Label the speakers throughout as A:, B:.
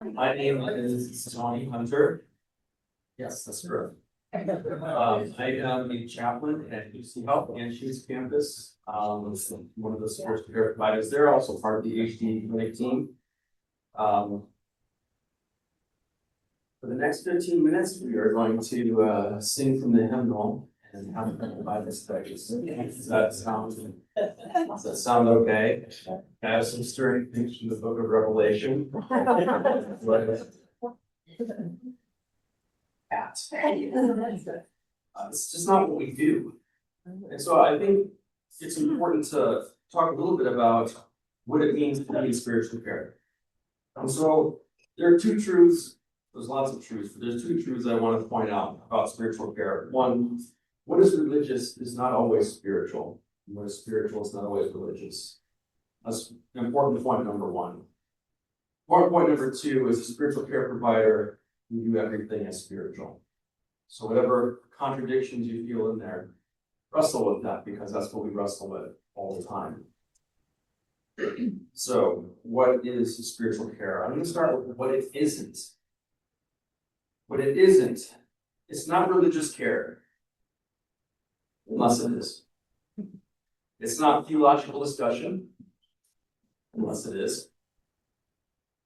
A: My name is Tony Hunter. Yes, that's correct. I am a chaplain at HIPE and Shoes campus. One of the sports care providers. They're also part of the HD clinic team. For the next 15 minutes, we are going to sing from the hymnal and have a Bible study. Does that sound okay? I have some stirring things from the book of Revelation. It's just not what we do. And so I think it's important to talk a little bit about what it means to be in spiritual care. And so there are two truths. There's lots of truths, but there's two truths I want to point out about spiritual care. One, what is religious is not always spiritual. And what is spiritual is not always religious. That's an important point number one. Important point number two is a spiritual care provider, we do everything as spiritual. So whatever contradictions you feel in there, wrestle with that, because that's what we wrestle with all the time. So what is spiritual care? I'm going to start with what it isn't. What it isn't, it's not religious care, unless it is. It's not theological discussion, unless it is.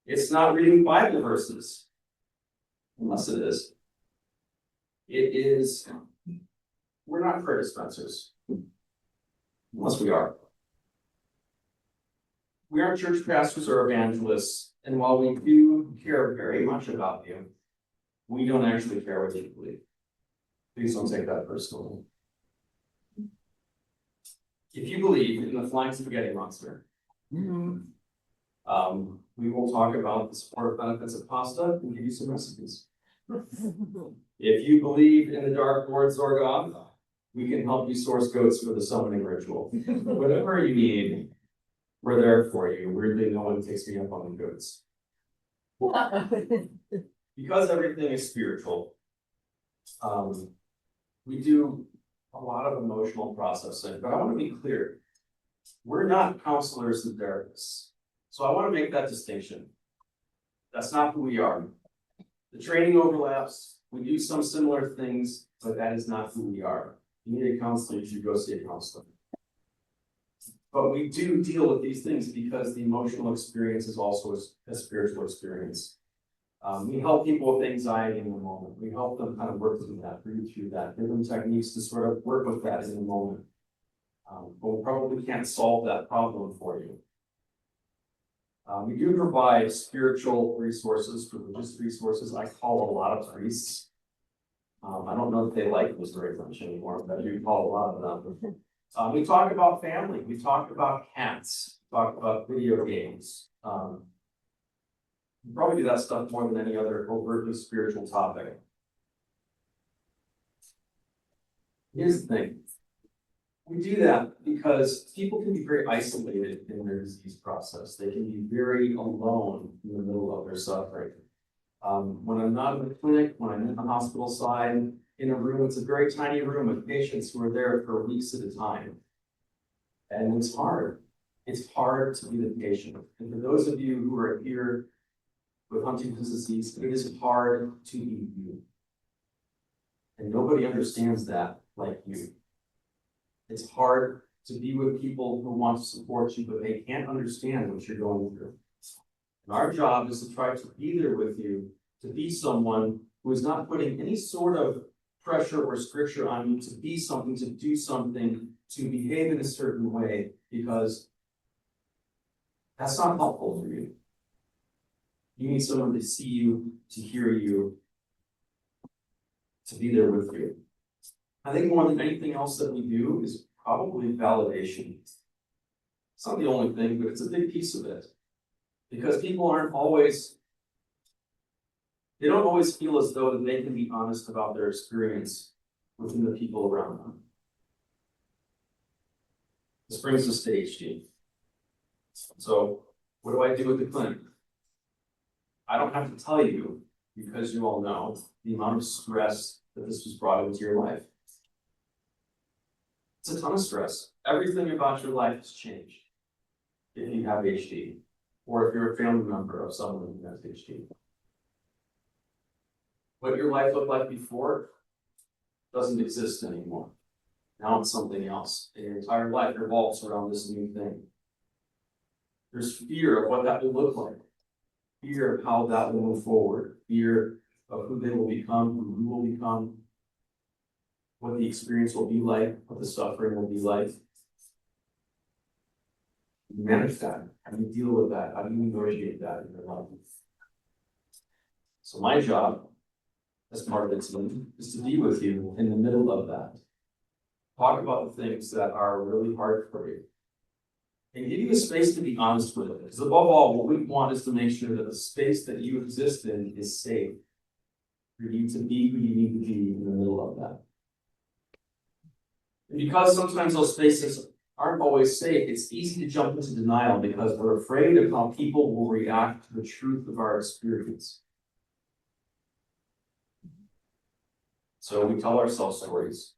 A: It's not reading Bible verses, unless it is. It is, we're not prayer dispensers, unless we are. We aren't church pastors or evangelists, and while we do care very much about you, we don't actually care what you believe. Please don't take that personally. If you believe in the flying spaghetti monster, we will talk about the support benefits of pasta and give you some recipes. If you believe in the Dark Lord Zorgoth, we can help you source goats for the summoning ritual. Whatever you need, we're there for you. Weirdly, no one takes me up on the goats. Because everything is spiritual, we do a lot of emotional processing, but I want to be clear. We're not counselors and therapists. So I want to make that distinction. That's not who we are. The training overlaps. We do some similar things, but that is not who we are. You need a counselor, you should go see a counselor. But we do deal with these things because the emotional experience is also a spiritual experience. We help people with anxiety in the moment. We help them kind of work through that, breathe through that, give them techniques to sort of work with that in the moment. But we probably can't solve that problem for you. We do provide spiritual resources, religious resources. I call a lot of priests. I don't know if they like this very much anymore, but I do call a lot of them. We talk about family. We talk about cats. We talk about video games. We probably do that stuff more than any other overtly spiritual topic. Here's the thing. We do that because people can be very isolated in their disease process. They can be very alone in the middle of their suffering. When I'm not in the clinic, when I'm in the hospital side, in a room, it's a very tiny room with patients who are there for weeks at a time. And it's hard. It's hard to be the patient. And for those of you who are here with Huntington's disease, it is hard to be you. And nobody understands that like you. It's hard to be with people who want to support you, but they can't understand what you're going through. And our job is to try to be there with you, to be someone who is not putting any sort of pressure or stricture on you to be something, to do something, to behave in a certain way, because that's not helpful for you. You need someone to see you, to hear you, to be there with you. I think more than anything else that we do is probably validation. It's not the only thing, but it's a big piece of it. Because people they don't always feel as though that they can be honest about their experience within the people around them. This brings us to HD. So what do I do at the clinic? I don't have to tell you, because you all know, the amount of stress that this was brought into your life. It's a ton of stress. Everything about your life has changed if you have HD, or if you're a family member of someone who has HD. What your life looked like before doesn't exist anymore. Now it's something else. And your entire life revolves around this new thing. There's fear of what that will look like, fear of how that will move forward, fear of who they will become, who you will become, what the experience will be like, what the suffering will be like. You manage that. How do you deal with that? How do you negotiate that in your life? So my job, as part of the team, is to be with you in the middle of that. Talk about the things that are really hard for you. And give you a space to be honest with it. Because above all, what we want is to make sure that the space that you exist in is safe for you to be who you need to be in the middle of that. And because sometimes those spaces aren't always safe, it's easy to jump into denial because we're afraid of how people will react to the truth of our experience. So we tell ourselves stories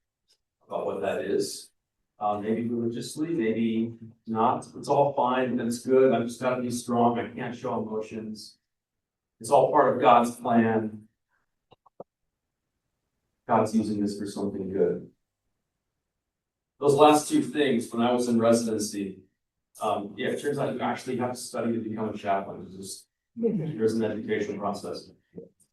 A: about what that is. Maybe religiously, maybe not. It's all fine, and it's good. I've just got to be strong. I can't show emotions. It's all part of God's plan. God's using this for something good. Those last two things, when I was in residency, it turns out you actually have to study to become a chaplain. There's an education process.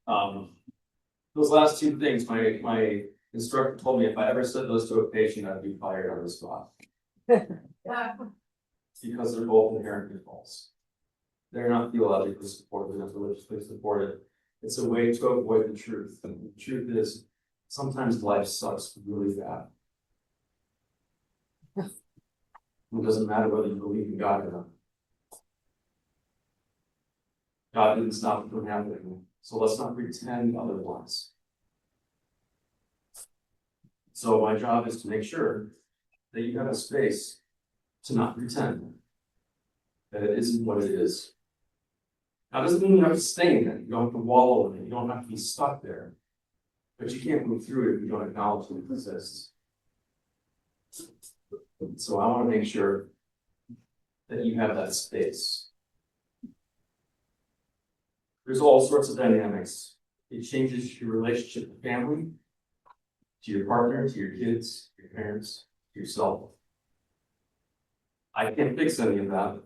A: Those last two things, my instructor told me if I ever said those to a patient, I'd be fired on the spot. Because they're both inherently false. They're not theologically supported, they're not religiously supported. It's a way to avoid the truth. And the truth is, sometimes life sucks really bad. It doesn't matter whether you believe in God or not. God didn't stop it from happening. So let's not pretend otherwise. So my job is to make sure that you have a space to not pretend that it isn't what it is. Now, it doesn't mean you have to stay in it. You don't have to wallow in it. You don't have to be stuck there. But you can't move through it if you don't acknowledge that it exists. So I want to make sure that you have that space. There's all sorts of dynamics. It changes your relationship to family, to your partner, to your kids, your parents, to yourself. I can't fix any of that,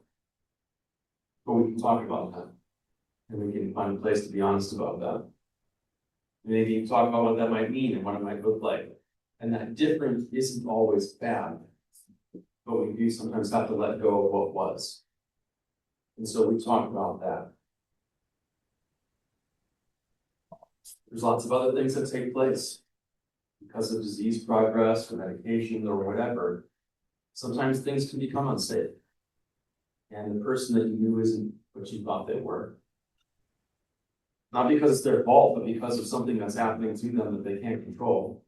A: but we can talk about that. And we can find a place to be honest about that. Maybe talk about what that might mean and what it might look like. And that difference isn't always bad, but we do sometimes have to let go of what was. And so we talk about that. There's lots of other things that take place because of disease progress or medication or whatever. Sometimes things can become unsafe. And the person that you knew isn't what you thought they were. Not because it's their fault, but because of something that's happening to them that they can't control.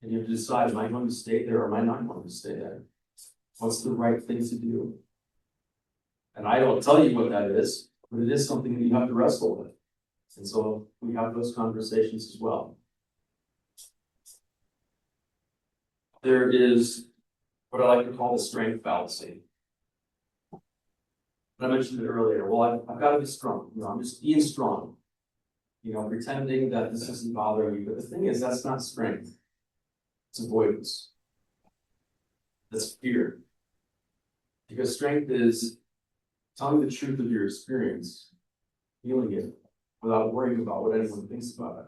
A: And you have to decide, am I going to stay there or am I not going to stay there? What's the right thing to do? And I don't tell you what that is, but it is something that you have to wrestle with. And so we have those conversations as well. There is what I like to call the strength fallacy. I mentioned it earlier. Well, I've got to be strong. I'm just being strong. Pretending that this isn't bothering you. But the thing is, that's not strength. It's avoidance. That's fear. Because strength is telling the truth of your experience, feeling it, without worrying about what anyone thinks about it.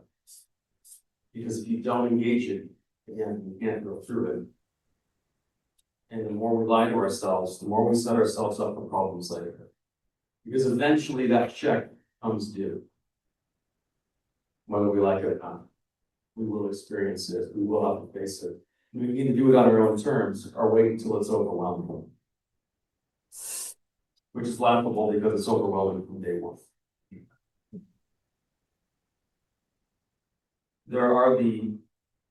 A: Because if you don't engage it, again, you can't go through it. And the more we lie to ourselves, the more we set ourselves up for problems later. Because eventually that check comes due. Whether we like it or not. We will experience it. We will have to face it. We can either do it on our own terms or wait until it's overwhelming. Which is laughable because it's overwhelming from day one. There are the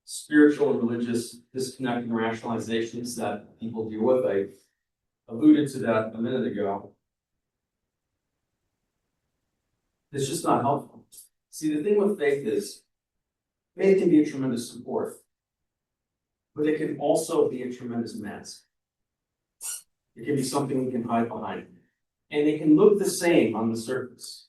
A: spiritual and religious disconnecting rationalizations that people deal with. I alluded to that a minute ago. It's just not helpful. See, the thing with faith is, faith can be a tremendous support, but it can also be a tremendous mask. It can be something we can hide behind. And it can look the same on the surface.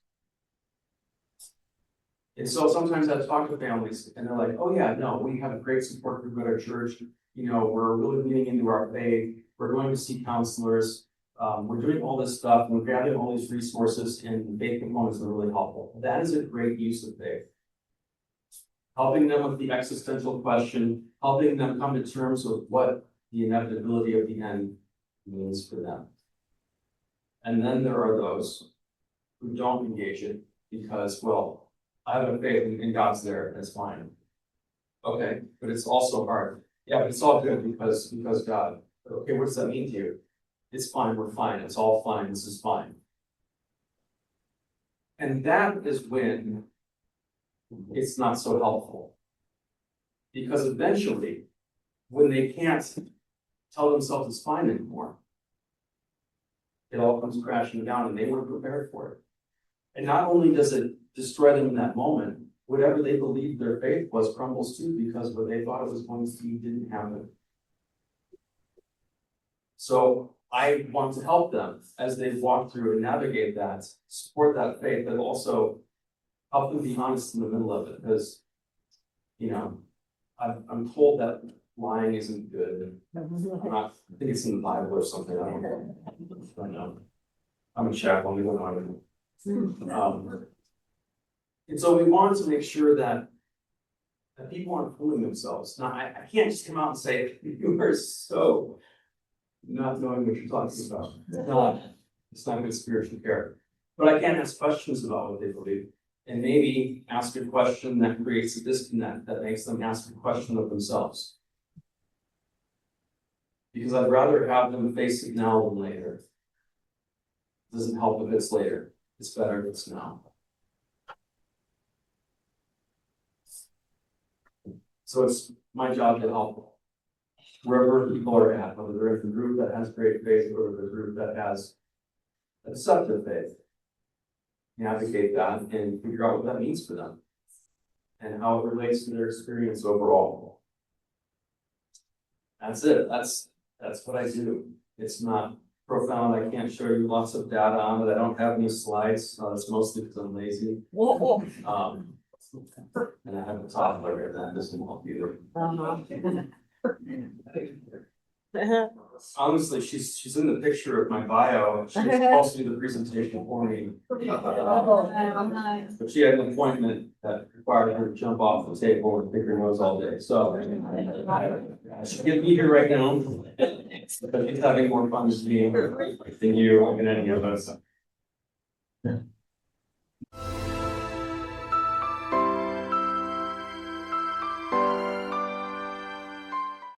A: And so sometimes I talk to families and they're like, oh yeah, no, we have a great support group at our church. You know, we're really leaning into our faith. We're going to see counselors. We're doing all this stuff and we're grabbing all these resources, and faith components are really helpful. That is a great use of faith. Helping them with the existential question, helping them come to terms with what the inevitability of the end means for them. And then there are those who don't engage it because, well, I have a faith and God's there, that's fine. Okay, but it's also hard. Yeah, but it's all good because God. But okay, what does that mean to you? It's fine, we're fine, it's all fine, this is fine. And that is when it's not so helpful. Because eventually, when they can't tell themselves it's fine anymore, it all comes crashing down and they weren't prepared for it. And not only does it destroy them in that moment, whatever they believed their faith was crumbles too, because what they thought it was going to be didn't happen. So I want to help them as they walk through and navigate that, support that faith, but also help them be honest in the middle of it, because, you know, I'm told that lying isn't good. I think it's in the Bible or something. I don't know. I'm a chaplain. We don't know. And so we wanted to make sure that people aren't fooling themselves. Now, I can't just come out and say, you are so not knowing what you're talking about. It's not good spiritual care. But I can ask questions about what they believe. And maybe ask a question that creates a disconnect that makes them ask a question of themselves. Because I'd rather have them face it now than later. It doesn't help if it's later. It's better if it's now. So it's my job to help wherever people are at, whether they're in the group that has great faith or the group that has a deceptive faith. Navigate that and figure out what that means for them and how it relates to their experience overall. That's it. That's what I do. It's not profound. I can't show you lots of data on it. I don't have any slides. It's mostly because I'm lazy. And I have a toddler, and that doesn't help either. Honestly, she's in the picture of my bio. She was supposed to do the presentation for me. But she had an appointment that required her to jump off the table and pick her nose all day. So she can't be here right now. But she's having more fun with me than you and any of us.